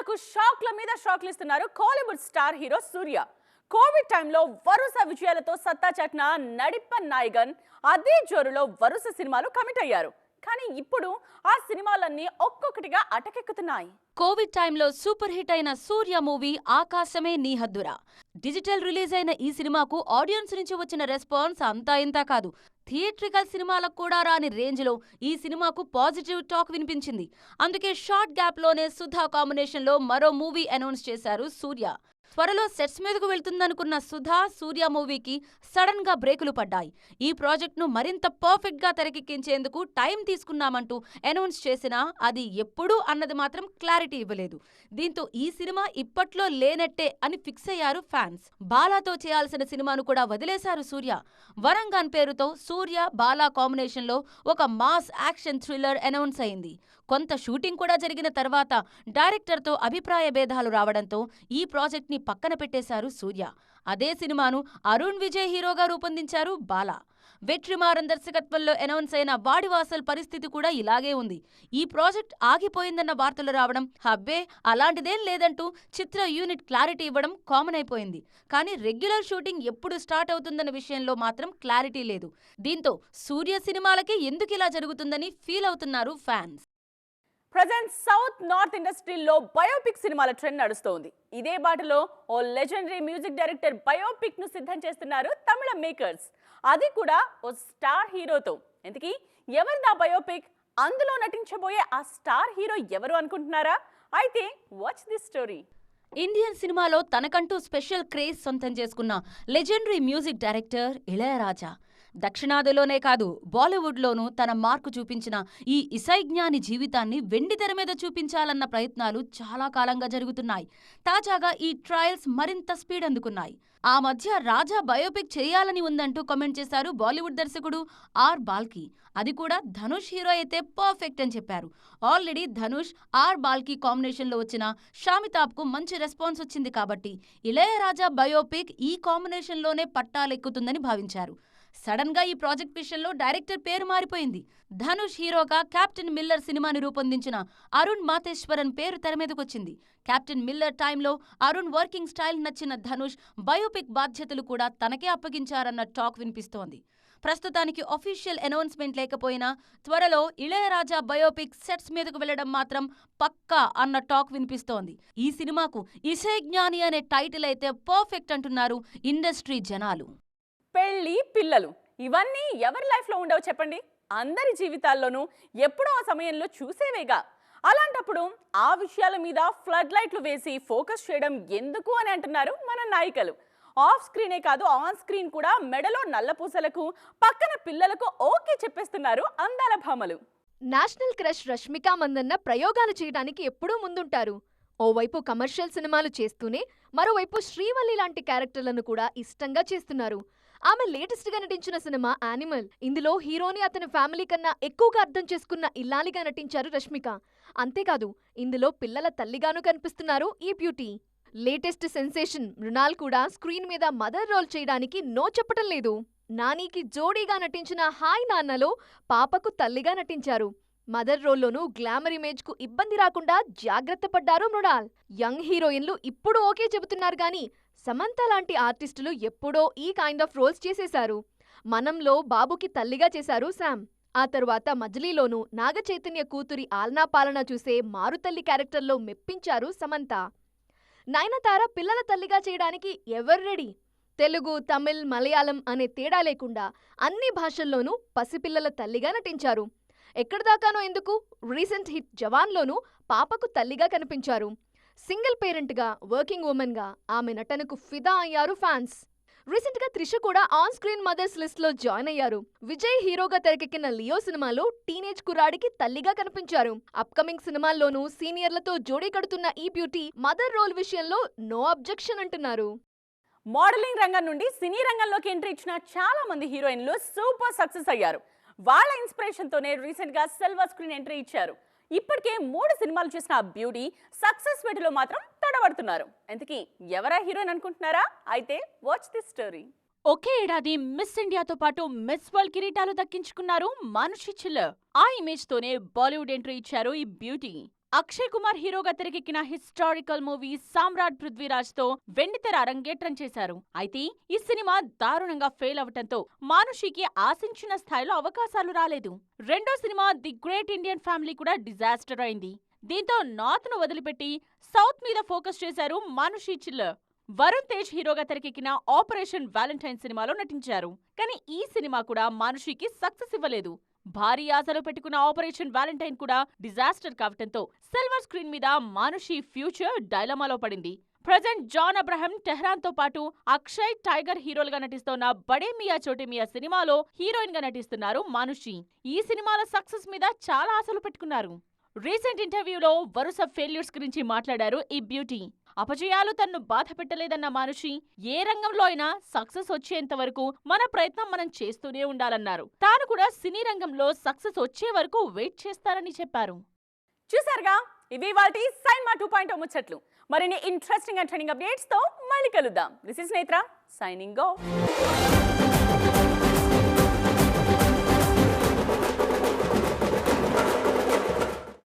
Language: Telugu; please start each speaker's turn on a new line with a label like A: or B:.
A: సినిమాలకు షాక్ల మీద షాక్లు ఇస్తున్నారు కోలీవుడ్ స్టార్ హీరో సూర్య. కోవిడ్ టైంలో వరుస విజయాలతో సత్తా చాటిన నడిప్పన్ నాయగన్ అదే జోరులో వరుస సినిమాలు కమిట్ అయ్యారు. కానీ ఇప్పుడు ఆ సినిమాలన్నీ ఒక్కొక్కటిగా అటకెక్కుతున్నాయి.
B: కోవిడ్ టైంలో సూపర్ హిట్ అయిన సూర్య మూవీ ఆకాశమే నీ హద్దురా. డిజిటల్ రిలీజ్ అయిన ఈ సినిమాకు ఆడియన్స్ నుంచి వచ్చిన రెస్పాన్స్ అంతా ఇంతా కాదు. థియేట్రికల్ సినిమాలకు కూడా రాని రేంజ్లో ఈ సినిమాకు పాజిటివ్ టాక్ వినిపించింది. అందుకే షార్ట్ గ్యాప్లోనే సుధా కాంబినేషన్లో మరో మూవీ అనౌన్స్ చేశారు సూర్య. త్వరలో సెట్స్ మీదకు వెళ్తుందనుకున్న సుధా సూర్య మూవీకి సడన్ గా బ్రేకులు పడ్డాయి. ఈ ప్రాజెక్ట్ను మరింత పర్ఫెక్ట్ గా తెరకెక్కించేందుకు టైం తీసుకున్నామంటూ అనౌన్స్ చేసినా అది ఎప్పుడు అన్నది మాత్రం క్లారిటీ ఇవ్వలేదు. దీంతో ఈ సినిమా ఇప్పట్లో లేనట్టే అని ఫిక్స్ అయ్యారు ఫ్యాన్స్. బాలాతో చేయాల్సిన సినిమాను కూడా వదిలేశారు సూర్య. వరంగాన్ పేరుతో సూర్య బాలా కాంబినేషన్లో ఒక మాస్ యాక్షన్ థ్రిల్లర్ అనౌన్స్ అయింది. కొంత షూటింగ్ కూడా జరిగిన తర్వాత డైరెక్టర్తో అభిప్రాయ భేదాలు రావడంతో ఈ ప్రాజెక్ట్ ని పక్కన పెట్టేశారు సూర్య. అదే సినిమాను అరుణ్ విజయ్ హీరోగా రూపొందించారు బాలా. వెట్రిమారన్ దర్శకత్వంలో అనౌన్స్ అయిన వాడివాసల్ పరిస్థితి కూడా ఇలాగే ఉంది. ఈ ప్రాజెక్ట్ ఆగిపోయిందన్న వార్తలు రావడం, హబ్బే అలాంటిదేం లేదంటూ చిత్ర యూనిట్ క్లారిటీ ఇవ్వడం కామన్ అయిపోయింది. కానీ రెగ్యులర్ షూటింగ్ ఎప్పుడు స్టార్ట్ అవుతుందన్న విషయంలో మాత్రం క్లారిటీ లేదు. దీంతో సూర్య సినిమాలకే ఎందుకిలా జరుగుతుందని ఫీల్ అవుతున్నారు ఫ్యాన్స్.
A: ప్రజెంట్ సౌత్ నార్త్ ఇండస్ట్రీలో బయోపిక్ సినిమాల ట్రెండ్ నడుస్తోంది. ఇదే బాటలో ఓ లెజెండరీ మ్యూజిక్ డైరెక్టర్ బయోపిక్ ను సిద్ధం చేస్తున్నారు తమిళ మేకర్స్. అది కూడా ఓ స్టార్ హీరోతో. ఇంతకీ ఎవరిదా బయోపిక్? అందులో నటించబోయే ఆ స్టార్ హీరో ఎవరు అనుకుంటున్నారా? అయితే వాచ్ దిస్ స్టోరీ.
B: ఇండియన్ సినిమాలో తనకంటూ స్పెషల్ క్రేజ్ సొంతం చేసుకున్న లెజెండరీ మ్యూజిక్ డైరెక్టర్ ఇళయరాజా. దక్షిణాదిలోనే కాదు బాలీవుడ్లోనూ తన మార్కు చూపించిన ఈ ఇసైజ్ఞాని జీవితాన్ని వెండితెర మీద చూపించాలన్న ప్రయత్నాలు చాలా కాలంగా జరుగుతున్నాయి. తాజాగా ఈ ట్రయల్స్ మరింత స్పీడ్ అందుకున్నాయి. ఆ మధ్య రాజా బయోపిక్ చేయాలని ఉందంటూ కామెంట్ చేశారు బాలీవుడ్ దర్శకుడు ఆర్ బాల్కి. అది కూడా ధనుష్ హీరో అయితే పర్ఫెక్ట్ అని చెప్పారు. ఆల్రెడీ ధనుష్ ఆర్ బాల్కి కాంబినేషన్లో వచ్చిన షామితాబ్కు మంచి రెస్పాన్స్ వచ్చింది కాబట్టి ఇళయరాజా బయోపిక్ ఈ కాంబినేషన్లోనే పట్టాలెక్కుతుందని భావించారు. సడన్ గా ఈ ప్రాజెక్ట్ విషయంలో డైరెక్టర్ పేరు మారిపోయింది. ధనుష్ హీరోగా కెప్టెన్ మిల్లర్ సినిమాని రూపొందించిన అరుణ్ మాతేశ్వరన్ పేరు తెరమీదకొచ్చింది. కెప్టెన్ మిల్లర్ టైంలో అరుణ్ వర్కింగ్ స్టైల్ నచ్చిన ధనుష్ బయోపిక్ బాధ్యతలు కూడా తనకే అప్పగించారన్న టాక్ వినిపిస్తోంది. ప్రస్తుతానికి అఫీషియల్ అనౌన్స్మెంట్ లేకపోయినా త్వరలో ఇళయరాజా బయోపిక్ సెట్స్ మీదకు వెళ్లడం మాత్రం పక్కా అన్న టాక్ వినిపిస్తోంది. ఈ సినిమాకు ఇసైజ్ఞాని అనే టైటిల్ అయితే పర్ఫెక్ట్ అంటున్నారు ఇండస్ట్రీ జనాలు.
A: పెళ్లి, పిల్లలు ఇవన్నీ ఎవరి లైఫ్లో ఉండవు చెప్పండి? అందరి జీవితాల్లోనూ ఎప్పుడో ఆ సమయంలో చూసేవేగా. అలాంటప్పుడు ఆ విషయాల మీద ఫ్లడ్ లైట్లు వేసి ఫోకస్ చేయడం ఎందుకు అని అంటున్నారు మన నాయికలు. ఆఫ్ స్క్రీనే కాదు ఆన్ స్క్రీన్ కూడా మెడలో నల్లపూసలకు పక్కన పిల్లలకు ఓకే చెప్పేస్తున్నారు అందాల భామలు.
C: నేషనల్ క్రష్ రష్మిక మందన్న ప్రయోగాలు చేయడానికి ఎప్పుడూ ముందుంటారు. ఓవైపు కమర్షియల్ సినిమాలు చేస్తూనే మరోవైపు శ్రీవల్లి లాంటి క్యారెక్టర్లను కూడా ఇష్టంగా చేస్తున్నారు. ఆమె లేటెస్ట్ గా నటించిన సినిమా యానిమల్. ఇందులో హీరోని అతని ఫ్యామిలీ కన్నా ఎక్కువగా అర్థం చేసుకున్న ఇల్లాలిగా నటించారు రష్మిక. అంతేకాదు ఇందులో పిల్లల తల్లిగాను కనిపిస్తున్నారు ఈ బ్యూటీ. లేటెస్ట్ సెన్సేషన్ మృణాల్ కూడా స్క్రీన్ మీద మదర్ రోల్ చేయడానికి నో చెప్పటం లేదు. నానికి జోడీగా నటించిన హాయ్ నాన్నలో పాపకు తల్లిగా నటించారు. మదర్ రోల్లోనూ గ్లామర్ ఇమేజ్ కు ఇబ్బంది రాకుండా జాగ్రత్త పడ్డారు మృణాల్. యంగ్ హీరోయిన్లు ఇప్పుడు ఓకే చెబుతున్నారు గాని సమంత లాంటి ఆర్టిస్టులు ఎప్పుడో ఈ కైండ్ ఆఫ్ రోల్స్ చేసేశారు. మనంలో బాబుకి తల్లిగా చేశారు శామ్. ఆ తరువాత మజిలీలోనూ నాగచైతన్య కూతురి ఆల్నా పాలన చూసే మారుతల్లి క్యారెక్టర్లో మెప్పించారు సమంత. నయనతార పిల్లల తల్లిగా చేయడానికి ఎవరు రెడీ? తెలుగు, తమిళ్, మలయాళం అనే తేడా లేకుండా అన్ని భాషల్లోనూ పసిపిల్లల తల్లిగా నటించారు. ఎక్కడిదాకానో ఎందుకు, రీసెంట్ హిట్ జవాన్లోనూ పాపకు తల్లిగా కనిపించారు. సింగిల్ పేరెంట్గా, వర్కింగ్ ఉమెన్గా ఆమె నటనకు ఫిదా అయ్యారు ఫ్యాన్స్. రీసెంట్ గా త్రిష కూడా ఆన్ స్క్రీన్ మదర్స్ లిస్ట్ లో జాయిన్ అయ్యారు. విజయ్ హీరోగా తెరకెక్కిన లియో సినిమాలో టీనేజ్ కుర్రాడికి తల్లిగా కనిపించారు. అప్కమింగ్ సినిమాల్లోనూ సీనియర్లతో జోడీ కడుతున్న ఈ బ్యూటీ మదర్ రోల్ విషయంలో నో అబ్జెక్షన్ అంటున్నారు.
A: మోడలింగ్ రంగం నుండి సినీ రంగంలోకి ఎంట్రీ ఇచ్చిన చాలా మంది హీరోయిన్లు సూపర్ సక్సెస్ అయ్యారు. వాళ్ళ ఇన్స్పిరేషన్ తోనే రీసెంట్ గా సిల్వర్ స్క్రీన్ ఎంట్రీ ఇచ్చారు. ఇప్పటికే 3 సినిమాలు చేసిన బ్యూటీ సక్సెస్ వేటలో మాత్రం తడబడుతున్నారు. ఇంతకీ ఎవరా హీరోయిన్ అనుకుంటున్నారా? అయితే వాచ్ దిస్ స్టోరీ.
B: ఒకే ఏడాది మిస్ ఇండియాతో పాటు మిస్ వరల్డ్ కిరీటాలు దక్కించుకున్నారు మానుషి చిల్లర్. ఆ ఇమేజ్ తోనే బాలీవుడ్ ఎంట్రీ ఇచ్చారు ఈ బ్యూటీ.
A: అక్షయ్ కుమార్ హీరోగా తెరకెక్కిన హిస్టారికల్ మూవీ సామ్రాట్ పృథ్వీరాజ్ తో వెండితెర అరంగేట్రం చేశారు. అయితే ఈ సినిమా దారుణంగా ఫెయిల్ అవటంతో మానుషికి ఆశించిన స్థాయిలో అవకాశాలు రాలేదు. రెండో cinema the great Indian family కూడా డిజాస్టర్ అయింది. దీంతో నార్త్ ను వదిలిపెట్టి సౌత్ మీద ఫోకస్ చేశారు మానుషి చిల్లర్. వరుణ్ తేజ్ హీరోగా తెరకెక్కిన ఆపరేషన్ వ్యాలంటైన్ సినిమాలో నటించారు. కానీ ఈ సినిమా కూడా మానుషికి సక్సెస్ ఇవ్వలేదు. భారీ ఆశలు పెట్టుకున్న ఆపరేషన్ వ్యాలంటైన్ కూడా డిజాస్టర్ కావటంతో సిల్వర్ స్క్రీన్ మీద మానుషి ఫ్యూచర్ డైలమాలో పడింది. ప్రజెంట్ జాన్ అబ్రహం టెహ్రాన్ తో పాటు అక్షయ్ టైగర్ హీరోలుగా నటిస్తున్న బడే మియా చోటే మియా సినిమాలో హీరోయిన్ గా నటిస్తున్నారు మానుషి. ఈ సినిమాల సక్సెస్ మీద చాలా ఆశలు పెట్టుకున్నారు. రీసెంట్ ఇంటర్వ్యూలో వరుస ఫెయిల్యూర్స్ గురించి మాట్లాడారు ఈ బ్యూటీ. అపజయాలు తన్ను బాధ పెట్టలేదన్న మానుషి ఏ రంగంలో అయినా సక్సెస్ వచ్చేంత వరకు మన ప్రయత్నం మనం చేస్తూనే ఉండాలన్నారు. తాను కూడా సినీ రంగంలో సక్సెస్ వచ్చే వరకు వెయిట్ చేస్తారని చెప్పారు. చూసారుగా, ఇవి వాటి సైన్మా 2.0 ముచ్చట్లు. మరిన్ని ఇంట్రెస్టింగ్ అండ్ ట్రెండింగ్ అప్డేట్స్ తో మళ్ళీ కలుద్దాం. దిస్ ఇస్ నేత్ర సైనింగ్ ఆఫ్.